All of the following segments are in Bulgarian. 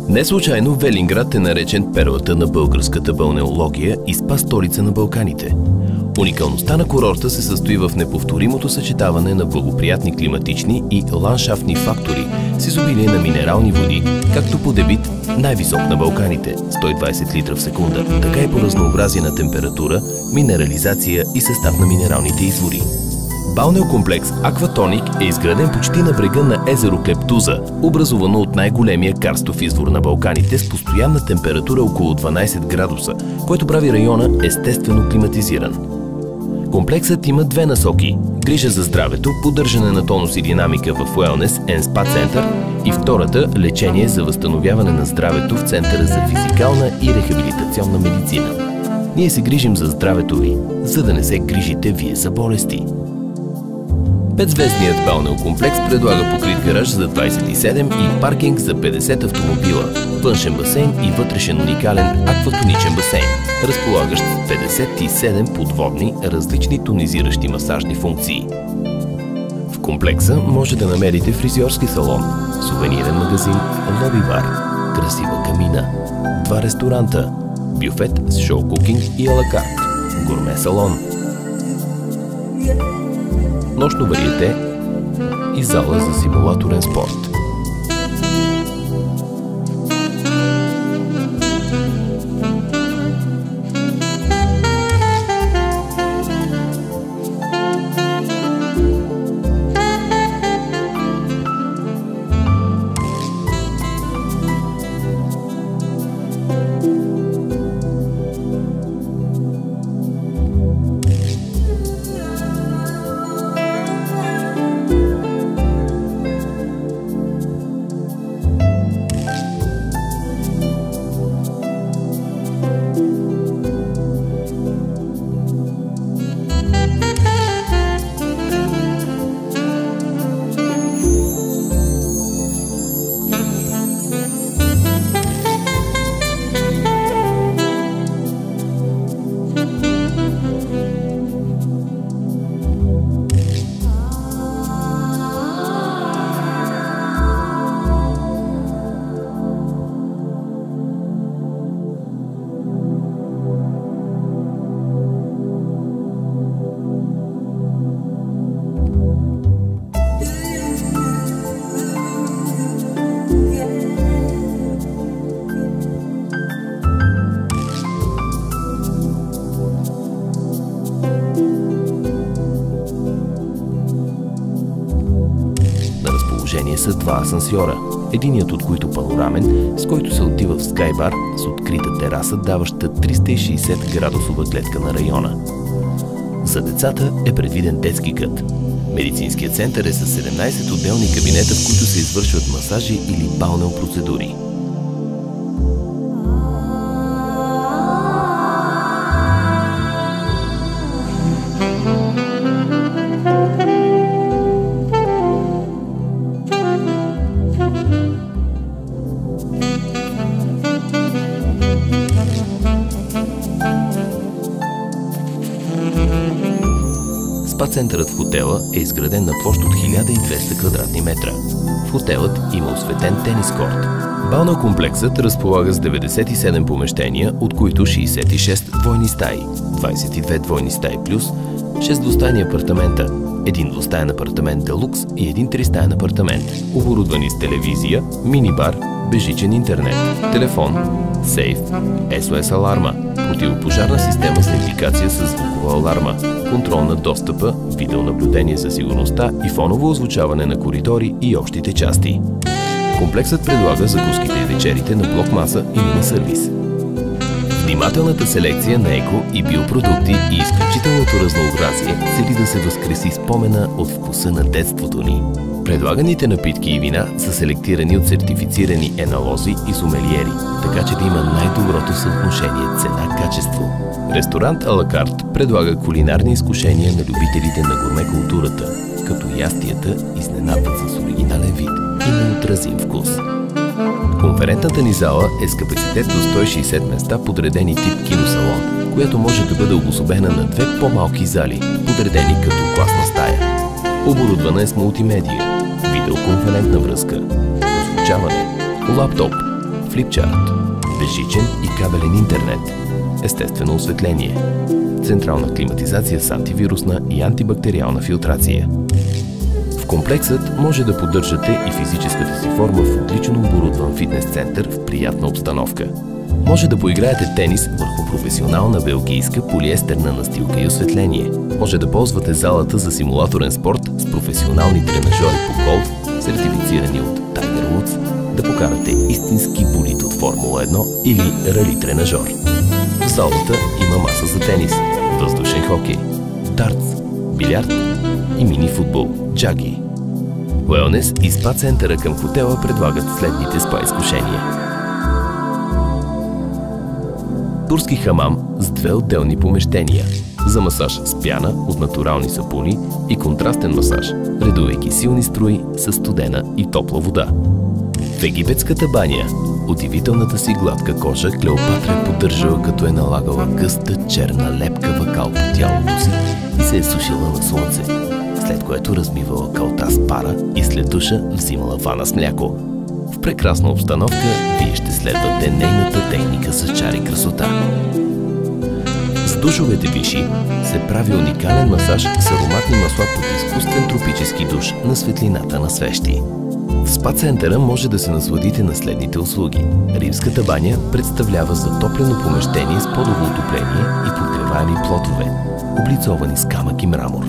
Не случайно Велинград е наречен перлата на българската балнеология и спа столица на Балканите. Уникалността на курорта се състои в неповторимото съчетаване на благоприятни климатични и ландшафтни фактори с изобилие на минерални води, както по дебит най-висок на Балканите – 120 литра в секунда, така и по разнообразие на температура, минерализация и състав на минералните извори. Балнеокомплекс Акватоник е изграден почти на брега на езеро Клептуза, образувано от най-големия карстов извор на Балканите с постоянна температура около 12 градуса, което прави района естествено климатизиран. Комплексът има две насоки – грижа за здравето, поддържане на тонус и динамика в Wellness and Spa Center и втората – лечение за възстановяване на здравето в Центъра за физикална и рехабилитационна медицина. Ние се грижим за здравето ви, за да не се грижите вие за болести. Петзвездният балнеокомплекс предлага покрит гараж за 27 и паркинг за 50 автомобила, външен басейн и вътрешен уникален акватоничен басейн, разполагащ с 57 подводни различни тонизиращи масажни функции. В комплекса може да намерите фризьорски салон, сувенирен магазин, лоби-бар, красива камина, 2 ресторанта, бюфет с шоу-кукинг и алакарт, гурме салон, нощно вариете и зала за симулаторен спорт. Са 2 асансьора, единият от които панорамен, с който се отива в скайбар с открита тераса, даваща 360 градусова гледка на района. За децата е предвиден детски кът. Медицинският център е с 17 отделни кабинета, в които се извършват масажи или балнеопроцедури. Спа-центърът в хотела е изграден на площ от 1200 квадратни метра. В хотелът има осветен тенис корт. Балнеокомплексът разполага с 97 помещения, от които 66 двойни стаи, 22 двойни стаи плюс, 6 двустайни апартамента, 1 двустаен апартамент делукс и 1 тристаен апартамент, оборудвани с телевизия, мини-бар, безжичен интернет, телефон, сейф, SOS аларма, противопожарна система с индикация с звукова аларма, контрол на достъпа, видеонаблюдение за сигурността и фоново озвучаване на коридори и общите части. Комплексът предлага закуските и вечерите на блок-маса или на сервис. Внимателната селекция на еко и биопродукти и изключителното разнообразие цели да се възкреси спомена от вкуса на детството ни. Предлаганите напитки и вина са селектирани от сертифицирани енолози и сомелиери, така че да има най-доброто съотношение цена-качество. Ресторант алакарт предлага кулинарни изкушения на любителите на гурме културата, като ястията изненадват с оригинален вид и неотразим вкус. Конферентната ни зала е с капацитет до 160 места, подредени тип киносалон, която може да бъде обособена на 2 по-малки зали, подредени като класна стая. Оборудвана е с мултимедия, видеоконферентна връзка, озвучаване, лаптоп, флипчарт, безжичен и кабелен интернет, естествено осветление, централна климатизация с антивирусна и антибактериална филтрация. В комплексът може да поддържате и физическата си форма в отлично оборудван фитнес център в приятна обстановка. Може да поиграете тенис върху професионална белгийска полиестерна настилка и осветление. Може да ползвате залата за симулаторен спорт с професионални тренажери по голф, сертифицирани от Tiger Woods, да покарате истински болид от Формула 1 или рали тренажер. В залата има маса за тенис, въздушен хокей, дартс, билярд и мини-футбол, джаги. Уелнес и спа центъра към хотела предлагат следните спа изкушения. Турски хамам с 2 отделни помещения за масаж с пяна от натурални сапуни и контрастен масаж, редувайки силни струи с студена и топла вода. В египетската баня удивителната си гладка кожа Клеопатра е поддържала, като е налагала гъста черна лепкава кал по тялото си и се е сушила на слънце, след което размивала калта с пара и след душа взимала вана с мляко. В прекрасна обстановка вие ще следвате нейната техника с чар и красота. С душовете виши се прави уникален масаж с ароматни масла под изкуствен тропически душ на светлината на свещи. В спа-центъра може да се насладите на следните услуги. Римската баня представлява затоплено помещение с подово отопление и подгреваеми плотове, облицовани с камък и мрамор.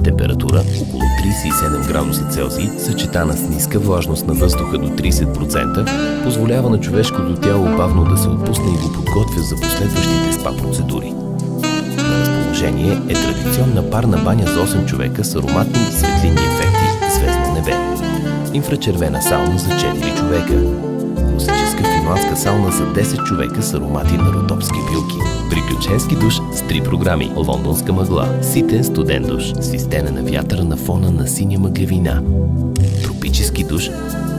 Температура около 37 градуса Целзий, съчетана с ниска влажност на въздуха до 30%, позволява на човешкото тяло бавно да се отпусне и го подготвя за последващите спа процедури. На разположение е традиционна парна баня за 8 човека с ароматни светлинни ефекти звездно небе. Инфрачервена сауна за 4 човека. Класическа финландска сауна за 10 човека с аромати на родопски билки. Приключенски душ с 3 програми. Лондонска мъгла. Ситен студен душ. Свистене на вятъра на фона на синя мъглевина. Тропически душ.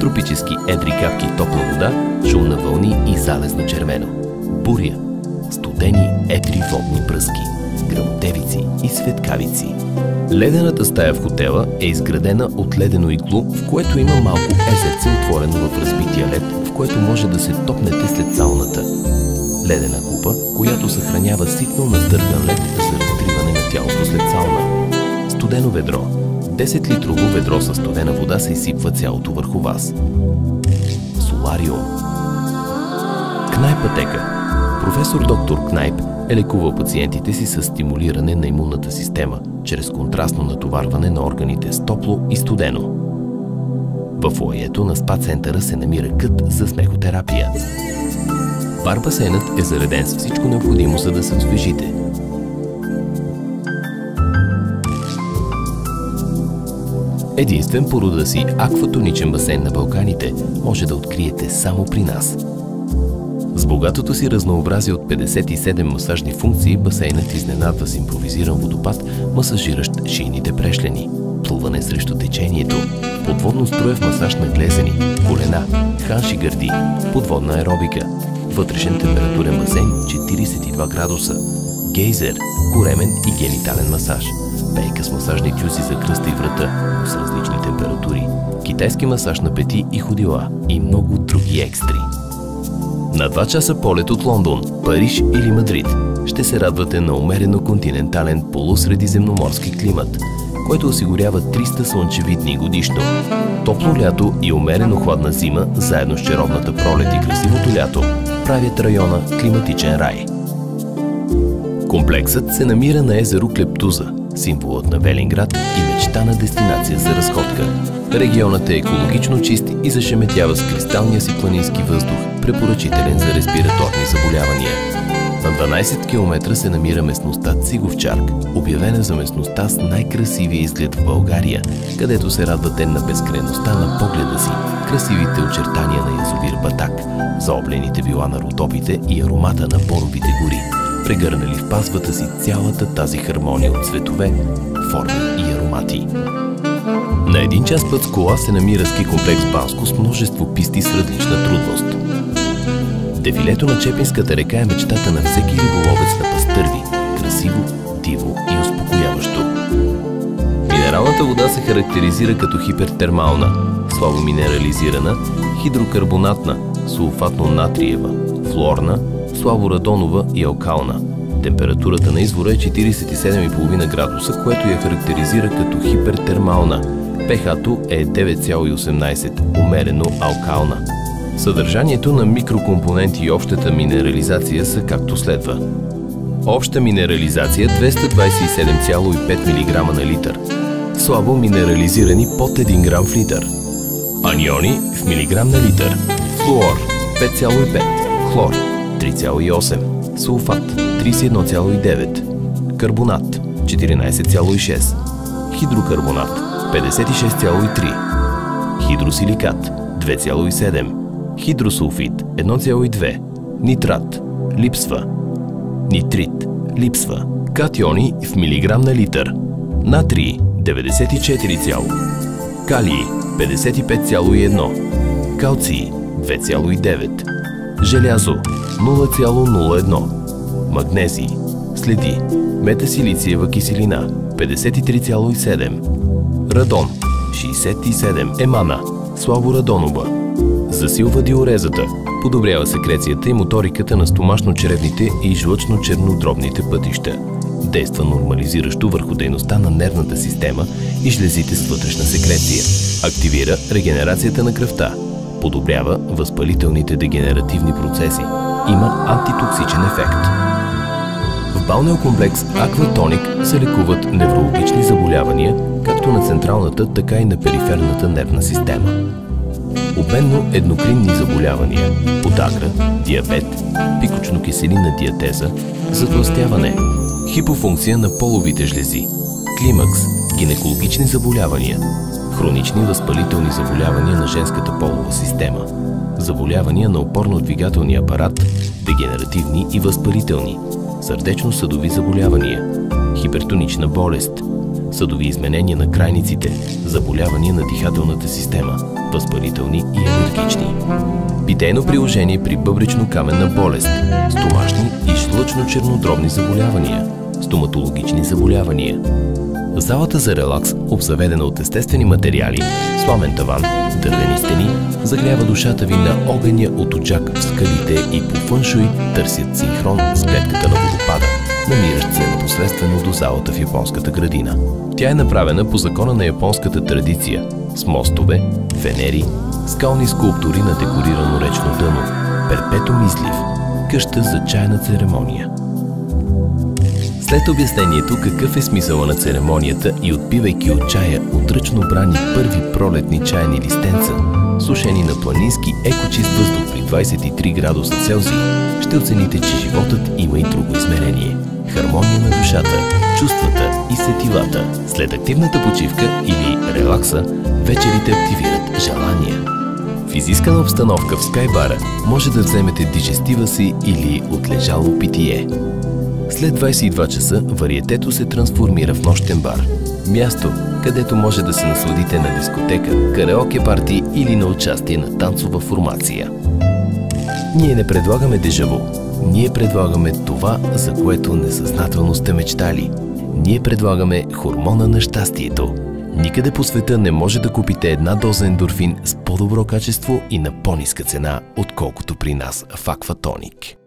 Тропически едри капки топла вода, шум на вълни и залезно червено. Буря. Студени едри водни бръски. Гръмотевици и светкавици. Ледената стая в хотела е изградена от ледено иглу, в което има малко езерце, отворено в разбития лед, в което може да се топнете след сауната. Ледена купа, която съхранява ситно надърган лед за разтриване на тялото след сауна. Студено ведро. 10-литрово ведро със студена вода се изсипва цялото върху вас. Солариум. Кнайпътека. Професор доктор Кнайп е лекувал пациентите си с стимулиране на имунната система, чрез контрастно натоварване на органите с топло и студено. В фоайето на спа-центъра се намира кът за смехотерапия. Бар-басейнът е зареден с всичко необходимо, за да се освежите. Единствен по рода си акватоничен басейн на Балканите може да откриете само при нас. С богатото си разнообразие от 57 масажни функции, басейнът изненадва с импровизиран водопад, масажиращ шийните прешлени, плуване срещу течението, подводно строев масаж на глезени, колена, ханши гърди, подводна аеробика, вътрешен температурен басейн 42 градуса, гейзер, коремен и генитален масаж, пейка с масажни тюзи за кръста и врата с различни температури, китайски масаж на пети и ходила и много други екстри. На 2 часа полет от Лондон, Париж или Мадрид ще се радвате на умерено континентален полусредиземноморски климат, който осигурява 300 слънчеви дни годишно. Топло лято и умерено хладна зима, заедно с чаровната пролет и красивото лято, правят района климатичен рай. Комплексът се намира на езеро Клептуза, символът на Велинград и мечтана дестинация за разходка. Регионът е екологично чист и зашеметява с кристалния си планински въздух, препоръчителен за респираторни заболявания. На 12 км се намира местността Циговчарк, обявена за местността с най-красивия изглед в България, където се радвате на безкрайността на погледа си, красивите очертания на язовир Батак, заоблените вила на Родопите и аромата на боровите гори, прегърнали в пазвата си цялата тази хармония от цветове, форми и аромати. На 1 час път с кола се намира ски комплекс Банско с множество писти с различна трудност. Дефилето на Чепинската река е мечтата на всеки риболовец на пастърви, красиво, диво и успокояващо. Минералната вода се характеризира като хипертермална, слабо минерализирана, хидрокарбонатна, сулфатно-натриева, флуорна, слаборадонова и алкална. Температурата на извора е 47,5 градуса, което я характеризира като хипертермална. pH-то е 9,18, умерено алкална. Съдържанието на микрокомпоненти и общата минерализация са както следва. Обща минерализация 227,5 мг на литър. Слабо минерализирани под 1 грам в литър. Аниони в милиграм на литър. Флуор 5,5, хлор 3,8, сулфат 31,9, карбонат 14,6, хидрокарбонат 56,3, хидросиликат 2,7, хидросулфид 1,2, нитрат липсва, нитрит липсва, катиони в милиграм на литър, натрий 94, калий 55,1, калций 2,9, желязо 0,01, магнезий, следи, метасилициева киселина 53,7, радон 67, емана, слаборадонова, засилва диурезата, подобрява секрецията и моториката на стомашно-чревните и жлъчно-чернодробните пътища, действа нормализиращо върху дейността на нервната система и жлезите с вътрешна секреция, активира регенерацията на кръвта, подобрява възпалителните дегенеративни процеси, има антитоксичен ефект. В балнеокомплекс Акватоник се лекуват неврологични заболявания, както на централната, така и на периферната нервна система. Обменно-еднокринни заболявания, подагра, диабет, пикочнокиселинна диатеза, затлъстяване, хипофункция на половите жлези, климакс, гинекологични заболявания, хронични възпалителни заболявания на женската полова система, заболявания на опорно-двигателния апарат, дегенеративни и възпалителни, сърдечно-съдови заболявания, хипертонична болест, съдови изменения на крайниците, заболявания на дихателната система, възпалителни и алергични. Питейно приложение при бъбречно-каменна болест, стомашни и жлъчно-чернодробни заболявания, стоматологични заболявания. Залата за релакс, обзаведена от естествени материали, сламен таван, дървени стени, загрява душата ви на огъня от оджак в скалите и по фъншуй търсят синхрон с гледката на водопада, намиращ се непосредствено до залата в японската градина. Тя е направена по закона на японската традиция, с мостове, фенери, скални скулптури на декорирано речно дъно, перпетум излив, къща за чайна церемония. След обяснението какъв е смисъла на церемонията и отпивайки от чая от ръчно брани първи пролетни чайни листенца, сушени на планински екочист въздух при 23 градуса Целзий, ще оцените, че животът има и друго измерение – хармония на душата, чувствата и сетивата. След активната почивка или релакса, вечерите активират желания. В изискана обстановка в скайбара може да вземете дижестива си или отлежало питие. След 22 часа вариетето се трансформира в нощен бар. Място, където може да се насладите на дискотека, караоке парти или на участие на танцова формация. Ние не предлагаме дежаво. Ние предлагаме това, за което несъзнателно сте мечтали. Ние предлагаме хормона на щастието. Никъде по света не може да купите една доза ендорфин с по-добро качество и на по-ниска цена, отколкото при нас в Акватоник.